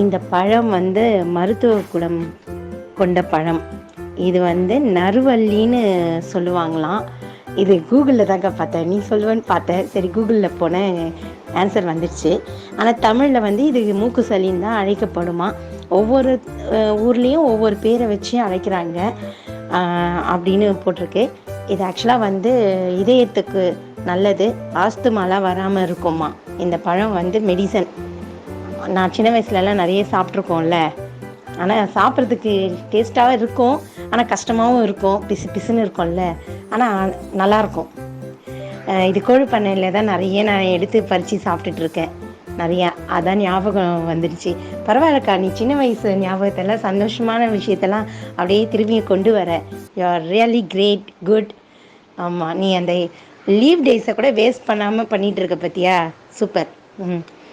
இந்த பழம் வந்து மருத்துவ குணம் கொண்ட பழம். இது வந்து நறுவல்லின்னு சொல்லுவாங்களாம். இது கூகுளில் தாங்க பார்த்தேன். நீ சொல்லுவேன்னு பார்த்தேன். சரி கூகுளில் போனேன், ஆன்சர் வந்துடுச்சு. ஆனால் தமிழில் வந்து இது மூக்கு சளின்னு தான் அழைக்கப்படுமா. ஒவ்வொரு ஊர்லேயும் ஒவ்வொரு பேரை வச்சு அழைக்கிறாங்க அப்படின்னு போட்டிருக்கு. இது ஆக்சுவலாக வந்து இதயத்துக்கு நல்லது, ஆஸ்துமாலாம் வராமல் இருக்குமா. இந்த பழம் வந்து மெடிசன். நான் சின்ன வயசுலலாம் நிறைய சாப்பிட்ருக்கோம்ல, ஆனால் சாப்பிட்றதுக்கு டேஸ்ட்டாகவும் இருக்கும், ஆனால் கஷ்டமாகவும் இருக்கும், பிசு பிசுன்னு இருக்கும்ல, ஆனால் நல்லாயிருக்கும். இது கோழி பண்ணையில் தான் நிறைய நான் எடுத்து பறித்து சாப்பிட்டுட்ருக்கேன் நிறையா. அதான் ஞாபகம் வந்துடுச்சு. பரவாயில்லக்கா, நீ சின்ன வயசு ஞாபகத்தெல்லாம் சந்தோஷமான விஷயத்தெல்லாம் அப்படியே திரும்பி கொண்டு வர. You are really great, good. ஆமாம், நீ அந்த லீவ் டேஸை கூட வேஸ்ட் பண்ணாமல் பண்ணிகிட்டு இருக்க பார்த்தியா, சூப்பர்.